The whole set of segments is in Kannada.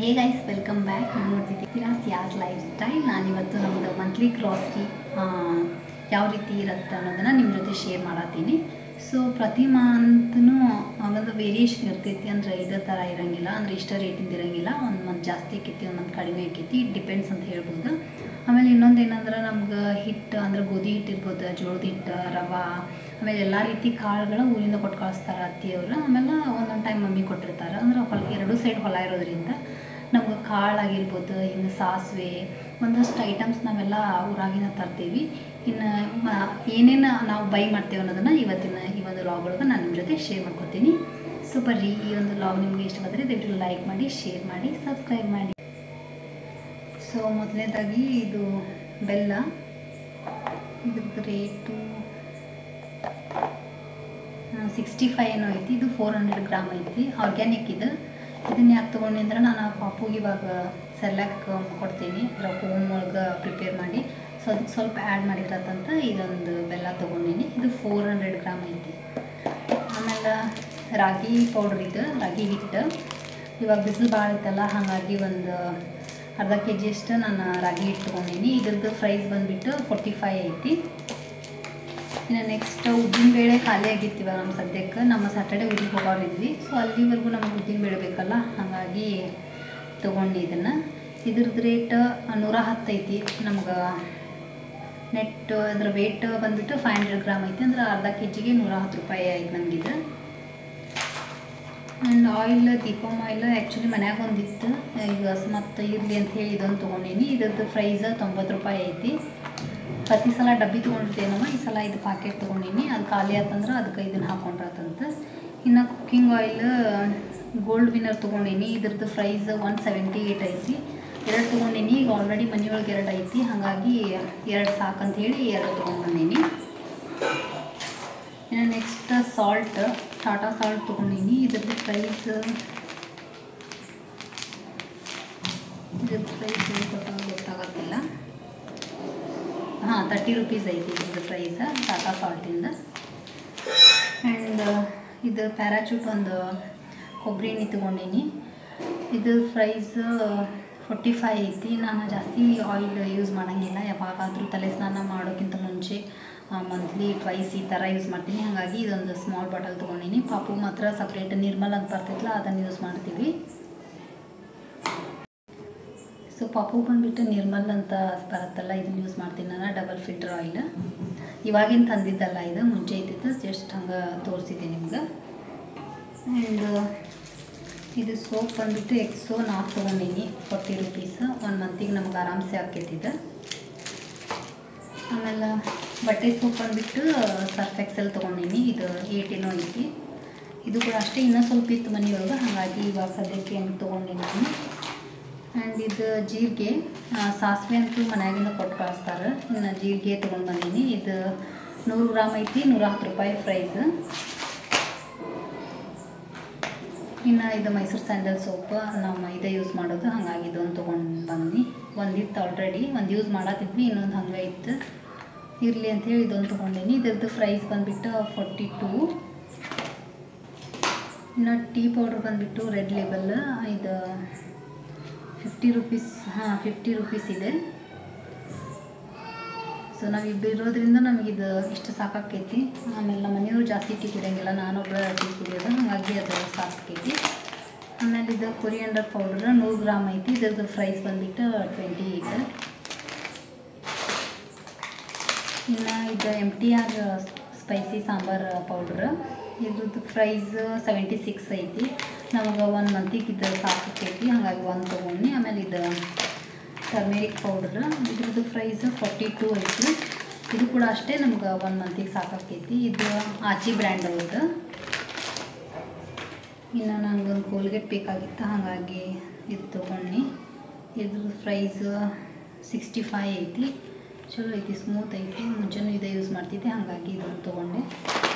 ಹೇ ಗೈಸ್, ವೆಲ್ಕಮ್ ಬ್ಯಾಕ್. ನೋಡ್ತಿದ್ದೀರಾ ಸಿಯಾಸ್ ಲೈಫ್ ಸ್ಟೈಲ್. ನಾನಿವತ್ತು ನಮ್ಮದು ಮಂತ್ಲಿ ಗ್ರಾಸರಿ ಯಾವ ರೀತಿ ಇರುತ್ತೆ ಅನ್ನೋದನ್ನು ನಿಮ್ಮ ಜೊತೆ ಶೇರ್ ಮಾಡತ್ತೀನಿ. ಸೊ ಪ್ರತಿ ಮಂತ್ನೂ ಒಂದು ವೇರಿಯೇಷನ್ ಇರ್ತೈತಿ. ಅಂದರೆ ಇದೇ ಥರ ಇರೋಂಗಿಲ್ಲ, ಅಂದರೆ ಇಷ್ಟ ರೇಟಿಂದ ಇರೋಂಗಿಲ್ಲ. ಒಂದು ಮಂತ್ ಜಾಸ್ತಿ ಆಕೈತಿ, ಒಂದು ಮಂತ್ ಕಡಿಮೆ ಆಕೈತಿ. ಇಟ್ ಡಿಪೆಂಡ್ಸ್ ಅಂತ ಹೇಳ್ಬೋದು. ಆಮೇಲೆ ಇನ್ನೊಂದು ಏನಂದ್ರೆ, ನಮ್ಗೆ ಹಿಟ್ಟು ಅಂದರೆ ಗೋಧಿ ಹಿಟ್ಟು ಇರ್ಬೋದು, ಜೋಳದ ಹಿಟ್ಟು, ರವೆ, ಆಮೇಲೆ ಎಲ್ಲ ರೀತಿ ಕಾಳುಗಳು ಊರಿಂದ ಕೊಟ್ಟು ಕಳಿಸ್ತಾರೆ ಅತ್ತಿಯವರು. ಆಮೇಲೆ ಒಂದೊಂದು ಟೈಮ್ ಮಮ್ಮಿ ಕೊಟ್ಟಿರ್ತಾರೆ. ಅಂದ್ರೆ ಎರಡೂ ಸೈಡ್ ಹೊಲ ಇರೋದ್ರಿಂದ ನಮ್ಗೆ ಕಾಳಾಗಿರ್ಬೋದು, ಹಿಂಗೆ ಸಾಸಿವೆ, ಒಂದಷ್ಟು ಐಟಮ್ಸ್ ನಾವೆಲ್ಲ ಊರಾಗಿನ ತರ್ತೀವಿ. ಇನ್ನು ಏನೇನು ನಾವು ಬೈ ಮಾಡ್ತೀವಿ ಅನ್ನೋದನ್ನು ಇವತ್ತಿನ ಈ ಒಂದು ಲಾಗ್ ಒಳಗೆ ನಾನು ನಿಮ್ಮ ಜೊತೆ ಶೇರ್ ಮಾಡ್ಕೊತೀನಿ. ಸೊ ಬರ್ರಿ, ಈ ಒಂದು ಲಾಗ್ ನಿಮಗೆ ಇಷ್ಟವಾದರೆ ದಯವಿಟ್ಟು ಲೈಕ್ ಮಾಡಿ, ಶೇರ್ ಮಾಡಿ, ಸಬ್ಸ್ಕ್ರೈಬ್ ಮಾಡಿ. ಸೊ ಮೊದಲನೇದಾಗಿ ಇದು ಬೆಲ್ಲ. ಇದ್ರದ್ದು ರೇಟು 65 ಏನೋ ಐತಿ. ಇದು 400 ಗ್ರಾಮ್ ಐತಿ. ಆರ್ಗ್ಯಾನಿಕ್ ಇದು. ಇದನ್ನ ಯಾಕೆ ತೊಗೊಂಡೆ ಅಂದ್ರೆ, ನಾನು ಪಾಪುಗೆ ಇವಾಗ ಸೆರ್ಲ್ಯಾಕ್ ಕೊಡ್ತೀನಿ, ಅದರ ಹೋಮ್ ಒಳಗೆ ಪ್ರಿಪೇರ್ ಮಾಡಿ. ಸೊ ಅದಕ್ಕೆ ಸ್ವಲ್ಪ ಆ್ಯಡ್ ಮಾಡಿರತ್ತಂತ ಇದೊಂದು ಬೆಲ್ಲ ತೊಗೊಂಡಿನಿ. ಇದು 400 ಗ್ರಾಮ್ ಐತಿ. ಆಮೇಲೆ ರಾಗಿ ಪೌಡ್ರ್, ಇದು ರಾಗಿ ಹಿಟ್ಟು. ಇವಾಗ ಬಿಸಿಲು ಭಾಳ ಐತಲ್ಲ, ಹಾಗಾಗಿ ಒಂದು ಅರ್ಧ kg ಅಷ್ಟು ನಾನು ರಾಗಿ ಹಿಟ್ಟು ತೊಗೊಂಡಿನಿ. ಇದ್ರದ್ದು ಪ್ರೈಸ್ ಬಂದುಬಿಟ್ಟು 45 ಐತಿ. ಇನ್ನು ನೆಕ್ಸ್ಟ್ ಉದ್ದಿನಬೇಳೆ ಖಾಲಿ ಆಗಿತ್ತು ಇವಾಗ ನಮ್ಮ ಸದ್ಯಕ್ಕೆ. ನಮ್ಮ ಸ್ಯಾಟರ್ಡೆ ಊರಿಗೆ ಹೋಗೋರಿದ್ವಿ. ಸೊ ಅಲ್ಲಿವರೆಗೂ ನಮ್ಗೆ ಉದ್ದಿನಬೇಳೆ ಬೇಕಲ್ಲ, ಹಾಗಾಗಿ ತೊಗೊಂಡು ಇದನ್ನು. ಇದ್ರದ್ದು ರೇಟ್ 110 ಐತಿ. ನಮ್ಗೆ ನೆಟ್ ಅದರ ವೇಟ್ ಬಂದುಬಿಟ್ಟು 500 ಗ್ರಾಮ್ ಐತಿ. ಅಂದ್ರೆ ಅರ್ಧ kgಗೆ 110 ರೂಪಾಯಿ ಆಯ್ತು ನಮಗಿದು. ಆ್ಯಂಡ್ ಆಯಿಲ್, ದೀಪಮ್ ಆಯಿಲ್ ಆ್ಯಕ್ಚುಲಿ ಮನ್ಯಾಗ ಒಂದಿತ್ತು, ಈಗ ಮತ್ತು ಇರಲಿ ಅಂಥೇಳಿ ಇದೊಂದು ತೊಗೊಂಡೀನಿ. ಇದ್ರದ್ದು ಪ್ರೈಸ್ 90 ರೂಪಾಯಿ ಐತಿ. ಪ್ರತಿ ಸಲ ಡಬ್ಬಿ ತೊಗೊಂಡಿರ್ತೇನವ, ಈ ಸಲ ಇದು ಪ್ಯಾಕೆಟ್ ತೊಗೊಂಡಿನಿ. ಅದು ಖಾಲಿ ಆತಂದ್ರೆ ಅದಕ್ಕೆ ಇದನ್ನು ಹಾಕೊಂಡ್ರತ್ತಂತ. ಇನ್ನು ಕುಕ್ಕಿಂಗ್ ಆಯಿಲ್ ಗೋಲ್ಡ್ ವಿನ್ನರ್ ತೊಗೊಂಡಿನಿ. ಇದ್ರದ್ದು ಪ್ರೈಸ್ 178 ಐತಿ. 2 ತೊಗೊಂಡಿನಿ. ಈಗ ಆಲ್ರೆಡಿ ಮನೆಯೊಳಗೆ 2 ಐತಿ, ಹಾಗಾಗಿ 2 ಸಾಕಂತೇಳಿ 2 ತೊಗೊಂಡು ಬಂದೀನಿ. ಇನ್ನು ನೆಕ್ಸ್ಟ್ ಸಾಲ್ಟ್, ಟಾಟಾ ಸಾಲ್ಟ್ ತೊಗೊಂಡಿನಿ. ಇದ್ರದ್ದು ಪ್ರೈಸ್ ಗೊತ್ತಾಗೋದಿಲ್ಲ. 30 ರೂಪೀಸ್ ಐತಿ ಇದ್ರದ್ದು ಪ್ರೈಸ್, ಟಾಟಾ ಸಾಲ್ಟಿಂದ. ಆ್ಯಂಡ್ ಇದು ಪ್ಯಾರಾಚೂಟ್ ಒಂದು ಕೊಬ್ಬರಿ ಎಣ್ಣೆ ತೊಗೊಂಡಿನಿ. ಇದು ಪ್ರೈಸ್ 45 ಐತಿ. ನಾನು ಜಾಸ್ತಿ ಆಯಿಲ್ ಯೂಸ್ ಮಾಡೋಂಗಿಲ್ಲ. ಯಾವಾಗಾದರೂ ತಲೆ ಸ್ನಾನ ಮಾಡೋಕ್ಕಿಂತ ಮುಂಚೆ ಮಂತ್ಲಿ ಟ್ವೈಸ್ ಈ ಥರ ಯೂಸ್ ಮಾಡ್ತೀನಿ. ಹಾಗಾಗಿ ಇದೊಂದು ಸ್ಮಾಲ್ ಬಾಟಲ್ ತೊಗೊಂಡಿನಿ. ಪಾಪು ಮಾತ್ರ ಸಪ್ರೇಟ್ ನಿರ್ಮಲ್ ಅಂತ ಬರ್ತಿತ್ತಲ್ಲ, ಅದನ್ನು ಯೂಸ್ ಮಾಡ್ತೀವಿ. ಸೊ ಪಾಪು ಬಂದುಬಿಟ್ಟು ನಿರ್ಮಲ್ ಅಂತ ಬರುತ್ತಲ್ಲ, ಇದನ್ನು ಯೂಸ್ ಮಾಡ್ತೀನಿ ನಾನು. ಡಬಲ್ ಫಿಲ್ಟರ್ ಆಯಿಲ್ ಇವಾಗಿನ ತಂದಿದ್ದಲ್ಲ, ಇದು ಮುಂಚೆ ಇದ್ದಿದ್ದು. ಜಸ್ಟ್ ಹಂಗೆ ತೋರಿಸಿದ್ದೆ ನಿಮ್ಗೆ. ಆ್ಯಂಡ್ ಇದು ಸೋಪ್ ಬಂದುಬಿಟ್ಟು ಎಕ್ಸೋ 4 ತೊಗೊಂಡಿನಿ. 40 ರೂಪೀಸ್. 1 ಮಂತಿಗೆ ನಮ್ಗೆ ಆರಾಮ್ಸೆ ಆಕೈತಿದ್ದು. ಆಮೇಲೆ ಬಟ್ಟೆ ಸೋಪ್ ಬಂದುಬಿಟ್ಟು ಸರ್ಫ್ ಎಕ್ಸೆಲ್ ತೊಗೊಂಡಿನಿ. ಇದು 8 ಏನೋ ಐತಿ. ಇದು ಕೂಡ ಅಷ್ಟೇ, ಇನ್ನೂ ಸ್ವಲ್ಪ ಇತ್ತು ಮನೆಯೊಳಗೆ, ಹಾಗಾಗಿ ಇವಾಗ ಸದ್ಯಕ್ಕೆ ಹೆಂಗೆ ತೊಗೊಂಡಿನಿ ನಾನು. ಆ್ಯಂಡ್ ಇದು ಜೀರಿಗೆ, ಸಾಸಿವೆ ಅಂತೂ ಮನೆಯಾಗಿಂದ ಕೊಟ್ಟು ಕಳಿಸ್ತಾರೆ. ಇನ್ನು ಜೀರಿಗೆ ತೊಗೊಂಡು ಬಂದೀನಿ. ಇದು 100 ಗ್ರಾಮ್ ಐತಿ. 110 ರೂಪಾಯಿ ಪ್ರೈಸ್. ಇನ್ನು ಇದು ಮೈಸೂರು ಸ್ಯಾಂಡಲ್ ಸೋಪ್ ನಮ್ಮ ಇದೇ ಯೂಸ್ ಮಾಡೋದು, ಹಾಗಾಗಿ ಇದೊಂದು ತೊಗೊಂಡು ಬಂದು. ಒಂದಿತ್ತು ಆಲ್ರೆಡಿ, ಒಂದು ಯೂಸ್ ಮಾಡತ್ತಿದ್ವಿ, ಇನ್ನೊಂದು ಹಂಗೆ ಇತ್ತು, ಇರಲಿ ಅಂಥೇಳಿ ಇದೊಂದು ತೊಗೊಂಡೀನಿ. ಇದ್ರದ್ದು ಪ್ರೈಸ್ ಬಂದುಬಿಟ್ಟು 42. ಇನ್ನು ಟೀ ಪೌಡ್ರ್ ಬಂದುಬಿಟ್ಟು ರೆಡ್ ಲೇಬಲ್, ಇದು 50 ರೂಪೀಸ್. 50 ರೂಪೀಸ್ ಇದೆ. ಸೊ ನಾವಿಬ್ಬರು ಇರೋದ್ರಿಂದ ನಮಗಿದು ಇಷ್ಟು ಸಾಕಾಕೈತಿ. ಆಮೇಲೆ ನಮ್ಮ ಮನೆಯವರು ಜಾಸ್ತಿ ಟೀ ಕುಡಿಯೋಂಗಿಲ್ಲ, ನಾನೊಬ್ಬರು ಟೀ ಕುಡಿಯೋದು, ಹಾಗಾಗಿ ಅದು ಸಾಕೈತಿ. ಆಮೇಲೆ ಇದು ಕೊರಿಯಂಡರ್ ಪೌಡ್ರ್ 100 ಗ್ರಾಮ್ ಐತಿ. ಇದ್ರದ್ದು ಪ್ರೈಸ್ ಬಂದುಬಿಟ್ಟು 28. ಇನ್ನು ಇದು MTR ಸ್ಪೈಸಿ ಸಾಂಬಾರು ಪೌಡ್ರ್, ಇದ್ರದ್ದು ಪ್ರೈಸ್ 76 ಐತಿ. ನಮಗೆ 1 ಮಂತಿಗೆ ಇದು ಸಾಕೈತಿ, ಹಾಗಾಗಿ 1 ತೊಗೊಂಡು. ಆಮೇಲೆ ಇದು ಟರ್ಮೆರಿಕ್ ಪೌಡ್ರ್, ಇದ್ರದ್ದು ಪ್ರೈಸ್ 42 ಐತಿ. ಇದು ಕೂಡ ಅಷ್ಟೇ, ನಮ್ಗೆ 1 ಮಂತಿಗೆ ಸಾಕೈತಿ. ಇದು ಆಚಿ ಬ್ರ್ಯಾಂಡ್ ಅವ್ರದ್ದು. ಇನ್ನು ನನಗೊಂದು ಕೋಲ್ಗೇಟ್ ಬೇಕಾಗಿತ್ತು, ಹಾಗಾಗಿ ಇದು ತೊಗೊಂಡು. ಇದ್ರದ್ದು ಪ್ರೈಸ್ 65 ಐತಿ. ಚಲೋ ಐತಿ, ಸ್ಮೂತ್ ಐತಿ. ಮುಂಚೆನೂ ಇದೇ ಯೂಸ್ ಮಾಡ್ತಿದ್ದೆ, ಹಾಗಾಗಿ ಇದನ್ನು ತೊಗೊಂಡೆ.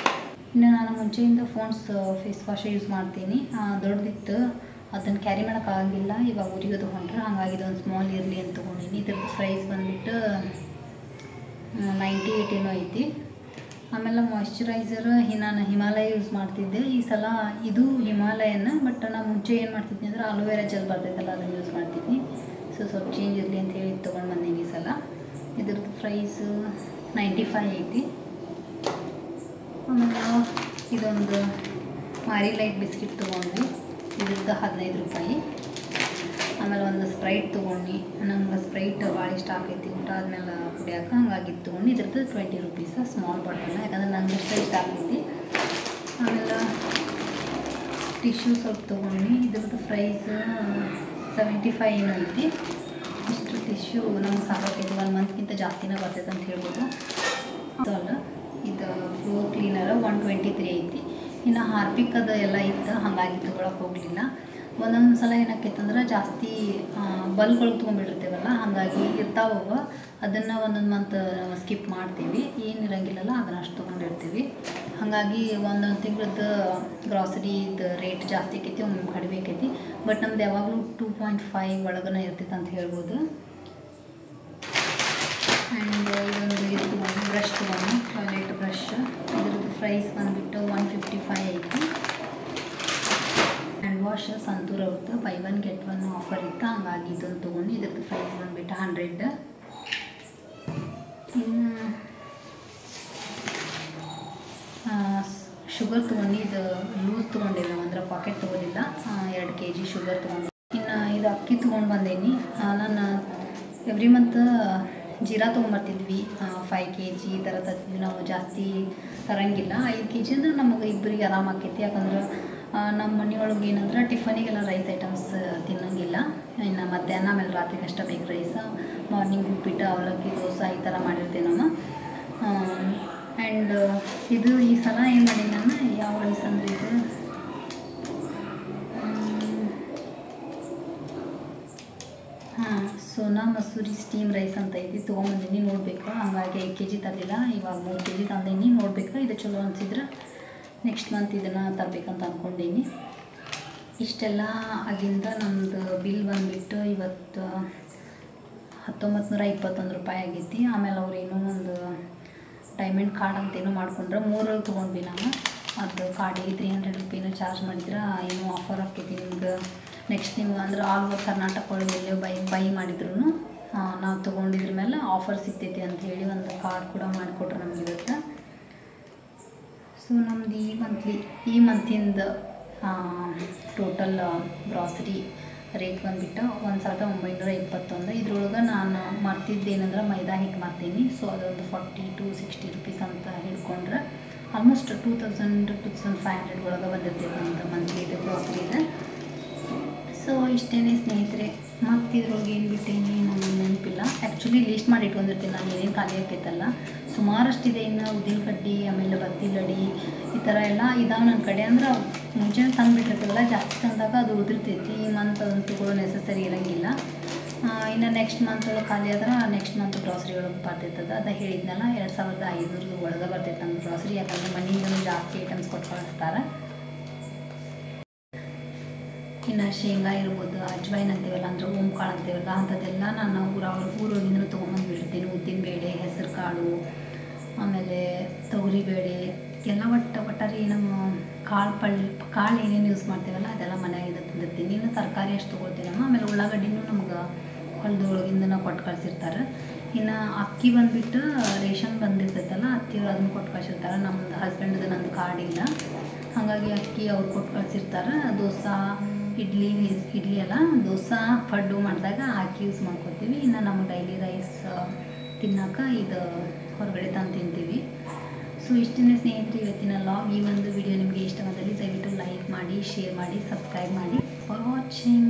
ಇನ್ನು ನಾನು ಮುಂಚೆಯಿಂದ ಫೋನ್ಸ್ ಫೇಸ್ ವಾಶ್ ಯೂಸ್ ಮಾಡ್ತೀನಿ. ದೊಡ್ಡದಿತ್ತು, ಅದನ್ನು ಕ್ಯಾರಿ ಮಾಡೋಕ್ಕಾಗಿಲ್ಲ. ಇವಾಗ ಊರಿಗೆ ತೊಗೊಂಡ್ರೆ, ಹಾಗಾಗಿ ಇದೊಂದು ಸ್ಮಾಲ್ ಇರಲಿ ಅಂತ ತೊಗೊಂಡಿನಿ. ಇದ್ರದ್ದು ಪ್ರೈಸ್ ಬಂದುಬಿಟ್ಟು 98 ಏನೋ ಐತಿ. ಆಮೇಲೆ ಮಾಯ್ಶ್ಚರೈಸರ್ ನಾನು ಹಿಮಾಲಯ ಯೂಸ್ ಮಾಡ್ತಿದ್ದೆ. ಈ ಸಲ ಇದು ಹಿಮಾಲಯನ, ಬಟ್ ನಾನು ಮುಂಚೆ ಏನು ಮಾಡ್ತಿದ್ದೆ ಅಂದರೆ ಅಲೋವೆರಾ ಜೆಲ್ ಬರ್ತೈತಲ್ಲ ಅದನ್ನು ಯೂಸ್ ಮಾಡ್ತಿದ್ನಿ. ಸೊ ಸ್ವಲ್ಪ ಚೇಂಜ್ ಇರಲಿ ಅಂತ ಹೇಳಿ ತೊಗೊಂಡು ಬಂದೀನಿ ಈ ಸಲ. ಇದ್ರದ್ದು ಪ್ರೈಸ್ 95 ಐತಿ. ಆಮೇಲೆ ಇದೊಂದು ಮಾರಿ ಲೈಟ್ ಬಿಸ್ಕಿಟ್ ತೊಗೊಂಡ್ವಿ, ಇದ್ರದ್ದು 15 ರೂಪಾಯಿ. ಆಮೇಲೆ ಒಂದು ಸ್ಪ್ರೈಟ್ ತೊಗೊಂಡು, ನಂಗೆ ಸ್ಪ್ರೈಟ್ ಭಾಳ ಇಷ್ಟ ಆಗೈತಿ ಊಟ ಆದ್ಮೇಲೆ ಕುಡಿಯೋಕೆ, ಹಂಗಾಗಿ ತೊಗೊಂಡು ಇದ್ರದ್ದು 20 ರೂಪೀಸ್ ಸ್ಮಾಲ್ ಬಾಟಲ್, ಯಾಕಂದ್ರೆ ನಂಗೆ ಇಷ್ಟ ಆಗೈತಿ. ಆಮೇಲೆ ಟಿಶ್ಯೂ ಸ್ವಲ್ಪ ತೊಗೊಂಡು, ಇದ್ರದ್ದು ಪ್ರೈಸ್ 75 ಏನೋ ಐತಿ. ಇಷ್ಟು ಟಿಶ್ಯೂ ನಮ್ಗೆ ಸಾಕಾಗೈತಿ, 1 ಮಂತ್ಗಿಂತ ಜಾಸ್ತಿನೇ ಬರ್ತೈತೆ ಅಂತ ಹೇಳ್ಬೋದು. ಅಲ್ಲ ಇದು ಫ್ಲೋರ್ ಕ್ಲೀನರ್ 123 ಐತಿ. ಇನ್ನು ಹಾರ್ಪಿಕ್ ಅದು ಎಲ್ಲ ಇತ್ತು, ಹಾಗಾಗಿ ತೊಗೊಳಕ್ಕೆ ಹೋಗಲಿಲ್ಲ. ಒಂದೊಂದು ಸಲ ಏನಾಕೈತಂದ್ರೆ ಜಾಸ್ತಿ ಬಲ್ಗಳು ತೊಗೊಂಡ್ಬಿಟ್ಟಿರ್ತೀವಲ್ಲ, ಹಾಗಾಗಿ ಇರ್ತಾವವ, ಅದನ್ನು ಒಂದೊಂದು ಮಂತ್ ಸ್ಕಿಪ್ ಮಾಡ್ತೀವಿ. ಏನಿರಂಗಿಲ್ಲಲ್ಲ ಅದನ್ನು ಅಷ್ಟು ತೊಗೊಂಡಿರ್ತೀವಿ. ಹಾಗಾಗಿ ಒಂದೊಂದು ತಿಂಗಳದ್ದು ಗ್ರಾಸರಿದು ರೇಟ್ ಜಾಸ್ತಿ ಆಕೈತಿ, ಒಮ್ಮೆ ಕಡಿಮೆ ಆಕೈತಿ. ಬಟ್ ನಮ್ದು ಯಾವಾಗಲೂ 2.5 ಒಳಗನೆ ಇರ್ತೈತೆ ಅಂತ ಹೇಳ್ಬೋದು. ಆ್ಯಂಡ್ ಇದೊಂದು ಇದು ತೊಗೊಂಡು ಬ್ರಷ್ ತೊಗೊಂಡು, ಟಾಯ್ಲೆಟ್ ಬ್ರಷ್, ಇದ್ರದ್ದು ಪ್ರೈಸ್ ಬಂದುಬಿಟ್ಟು 155 ಐತಿ. ಹ್ಯಾಂಡ್ ವಾಶ್ ಸಂತೂರ್ ಅವ್ರದ್ದು ಬೈ 1 get 1 ಆಫರ್ ಇತ್ತು, ಹಂಗಾಗಿ ಇದೊಂದು ತೊಗೊಂಡು ಇದ್ರದ್ದು ಪ್ರೈಸ್ ಬಂದುಬಿಟ್ಟು 100. ಇನ್ನು ಶುಗರ್ ತೊಗೊಂಡು, ಇದು ಲೂಸ್ ತೊಗೊಂಡಿಲ್ಲ, ಅಂದ್ರೆ ಪಾಕೆಟ್ ತೊಗೊಂಡಿಲ್ಲ, 2 kg ಶುಗರ್ ತೊಗೊಂಡು. ಇನ್ನು ಇದು ಅಕ್ಕಿ ತೊಗೊಂಡು ಬಂದೇನಿ. ನಾನು ಎವ್ರಿ ಮಂತ್ ಜೀರಾ ತೊಗೊಂಬರ್ತಿದ್ವಿ, 5 kg ಈ ಥರ ತರ್ತಿದ್ವಿ. ನಾವು ಜಾಸ್ತಿ ತರಂಗಿಲ್ಲ, 5 kg ಅಂದ್ರೆ ನಮಗೆ ಇಬ್ಬರಿಗೆ ಆರಾಮ ಆಕೈತಿ. ಯಾಕಂದ್ರೆ ನಮ್ಮ ಮನೆಯೊಳಗೆ ಏನಂದ್ರೆ ಟಿಫನಿಗೆಲ್ಲ ರೈಸ್ ಐಟಮ್ಸ್ ತಿನ್ನೋಂಗಿಲ್ಲ. ಇನ್ನು ಮಧ್ಯಾಹ್ನ ಆಮೇಲೆ ರಾತ್ರಿಗೆ ಅಷ್ಟೇ ಬೇಕು ರೈಸ್. ಮಾರ್ನಿಂಗ್ ಉಪ್ಪಿಟ್ಟು, ಅವಲಕ್ಕಿ, ದೋಸೆ ಈ ಥರ ಮಾಡಿರ್ತೀವಿ ನಾವು. ಆ್ಯಂಡ್ ಇದು ಈ ಸಲ ಏನು ಮಾಡೀನಿ ನಾನು, ಯಾವ ರೈಸ್ ಅಂದರೆ ಇದು ಸೋನಾ ಮಸೂರಿ ಸ್ಟೀಮ್ ರೈಸ್ ಅಂತ ಐತಿ, ತೊಗೊಂಬಂದಿನಿ. ನೋಡಬೇಕು, ಹಂಗಾಗಿ 5 kg ತರಲಿಲ್ಲ, ಇವಾಗ 3 kg ತಂದೀನಿ. ನೋಡಬೇಕು, ಇದು ಚಲೋ ಅನಿಸಿದ್ರೆ ನೆಕ್ಸ್ಟ್ ಮಂತ್ ಇದನ್ನು ತರಬೇಕಂತ ಅಂದ್ಕೊಂಡೀನಿ. ಇಷ್ಟೆಲ್ಲ ಆಗಿಂದ ನಮ್ಮದು ಬಿಲ್ ಬಂದುಬಿಟ್ಟು ಇವತ್ತು 1921 ರೂಪಾಯಿ ಆಗೈತಿ. ಆಮೇಲೆ ಅವ್ರು ಏನೋ ಒಂದು ಡೈಮಂಡ್ ಕಾರ್ಡ್ ಅಂತೇನೋ ಮಾಡ್ಕೊಂಡ್ರೆ 3 ತೊಗೊಂಡ್ವಿ ನಾವು. ಅದು ಕಾರ್ಡಿಗೆ 300 ರೂಪಾಯಿನೂ ಚಾರ್ಜ್ ಮಾಡಿದ್ರೆ ಏನೋ ಆಫರ್ ಆಕೈತಿ ನಿಮ್ಗೆ. ನೆಕ್ಸ್ಟ್ ನೀವು ಅಂದ್ರೆ ಆಲ್ ಓವರ್ ಕರ್ನಾಟಕ ಒಳಗೆ ಎಲ್ಲೇ ಬೈ ಮಾಡಿದ್ರು ನಾವು ತೊಗೊಂಡಿದ್ರ ಮೇಲೆ ಆಫರ್ ಸಿಗ್ತೈತಿ ಅಂಥೇಳಿ ಒಂದು ಕಾರ್ಡ್ ಕೂಡ ಮಾಡಿಕೊಟ್ರು ನಮ್ಗೆ ಇವತ್ತು. ಸೊ ನಮ್ದು ಈ ಮಂತಿಂದ ಟೋಟಲ್ ಗ್ರಾಸರಿ ರೇಟ್ ಬಂದುಬಿಟ್ಟು 1921. ಇದ್ರೊಳಗೆ ನಾನು ಮರ್ತಿದ್ದೇನೆಂದ್ರೆ ಮೈದಾ ಹಿಟ್ಟು ಮಾಡ್ತೀನಿ. ಸೊ ಅದೊಂದು 40 to 60 ರೂಪೀಸ್ ಅಂತ ಹೇಳ್ಕೊಂಡ್ರೆ ಆಲ್ಮೋಸ್ಟ್ 2000 to 2500 ಒಳಗೆ ಬಂದಿರ್ತೈತೆ ಅಂತ ಮಂತ್ಲಿ ಇದು ಗ್ರಾಸರಿ ಇದೆ. ಸೊ ಇಷ್ಟೇ ಸ್ನೇಹಿತರೆ. ಮತ್ತು ಇದ್ರೊಳಗೆ ಏನು ಬಿಟ್ಟೇನಿ ನನಗೆ ನೆನಪಿಲ್ಲ. ಆ್ಯಕ್ಚುಲಿ ಲೀಸ್ಟ್ ಮಾಡಿ ಇಟ್ಕೊಂಡಿರ್ತೀನಿ ನಾನು, ಏನೇನು ಖಾಲಿ ಆಕೈತಲ್ಲ. ಸುಮಾರಷ್ಟಿದೆ. ಇನ್ನು ಉದ್ದಿನ ಕಡ್ಡಿ, ಆಮೇಲೆ ಬತ್ತಿ ಲಡಿ, ಈ ಥರ ಎಲ್ಲ ಇದಾವೆ ನನ್ನ ಕಡೆ. ಅಂದ್ರೆ ಮುಂಚೆನೇ ತಂದುಬಿಟ್ಟಿರ್ತೀವಲ್ಲ, ಜಾಸ್ತಿ ತಂದಾಗ ಅದು ಉದುರ್ತೈತಿ. ಈ ಮಂತ್ ಅದಂತೂ ಕೂಡ ನೆಸಸರಿ ಇರೋಂಗಿಲ್ಲ. ಇನ್ನು ನೆಕ್ಸ್ಟ್ ಮಂತ್ ಒಳಗೆ ಖಾಲಿ ಆದ್ರೆ ನೆಕ್ಸ್ಟ್ ಮಂತ್ ಗ್ರಾಸರಿ ಒಳಗೆ ಬರ್ತೈತದ. ಅದು ಹೇಳಿದ್ನಲ್ಲ, 2500 ಒಳಗೆ ಬರ್ತೈತೆ ನಮ್ಮ ಗ್ರಾಸರಿ. ಯಾಕಂದರೆ ಮನೆಯಿಂದಲೂ ಜಾಸ್ತಿ ಐಟಮ್ಸ್ ಕೊಟ್ಟು ಕಳಿಸ್ತಾರೆ. ಇನ್ನು ಶೇಂಗಾ ಇರ್ಬೋದು, ಅಜ್ವೈನ್ ಅಂತೀವಲ್ಲ, ಅಂದರೆ ಓಂಕಾಳು ಅಂತೀವಲ್ಲ, ಅಂಥದ್ದೆಲ್ಲ ನಾನು ಊರೊಳಗಿಂದ ತೊಗೊಂಬಂದುಬಿಡ್ತೀನಿ. ಉದ್ದಿನ ಬೇಳೆ, ಹೆಸರು ಕಾಳು, ಆಮೇಲೆ ತೊಗರಿ ಬೇಳೆ ಎಲ್ಲ ಒಟ್ಟಾರೆ ನಮ್ಮ ಕಾಳು ಏನೇನು ಯೂಸ್ ಮಾಡ್ತೀವಲ್ಲ ಅದೆಲ್ಲ ಮನೆಯಾಗಿಂದ ತಂದಿರ್ತೀನಿ. ಇನ್ನು ತರಕಾರಿ ಅಷ್ಟು ತೊಗೊಳ್ತೀನಿ ನಾನು. ಆಮೇಲೆ ಉಳ್ಳಾಗಡ್ಡಿನೂ ನಮ್ಗೆ ಹೊಲದೊಳಗಿಂದ ನಾವು ಕೊಟ್ಟು ಕಳಿಸಿರ್ತಾರೆ. ಇನ್ನು ಅಕ್ಕಿ ಬಂದುಬಿಟ್ಟು ರೇಷನ್ ಬಂದಿರ್ತೈತಲ್ಲ, ಅತ್ತಿಯವ್ರು ಅದನ್ನು ಕೊಟ್ಟು ಕಳಿಸಿರ್ತಾರೆ. ನಮ್ಮದು ಹಸ್ಬೆಂಡ್ದು ನಂದು ಕಾರ್ಡ್ ಇಲ್ಲ, ಹಾಗಾಗಿ ಅಕ್ಕಿ ಅವ್ರು ಕೊಟ್ಟು ಕಳಿಸಿರ್ತಾರೆ. ದೋಸೆ, ಇಡ್ಲಿ ಅಲ್ಲ, ದೋಸೆ ಪಡ್ಡು ಮಾಡಿದಾಗ ಅಕ್ಕಿ ಯೂಸ್ ಮಾಡ್ಕೊತೀವಿ. ಇನ್ನು ನಮ್ಮ ಡೈಲಿ ರೈಸ್ ತಿನ್ನೋಕೆ ಇದು ಹೊರಗಡೆ ತಂದು ತಿಂತೀವಿ. ಸೊ ಇಷ್ಟೇ ಸ್ನೇಹಿತರೆ ಇವತ್ತಿನ ಲಾಗ್. ಈ ಒಂದು ವಿಡಿಯೋ ನಿಮಗೆ ಇಷ್ಟವಾದಲ್ಲಿ ದಯವಿಟ್ಟು ಲೈಕ್ ಮಾಡಿ, ಶೇರ್ ಮಾಡಿ, ಸಬ್ಸ್ಕ್ರೈಬ್ ಮಾಡಿ. For watching.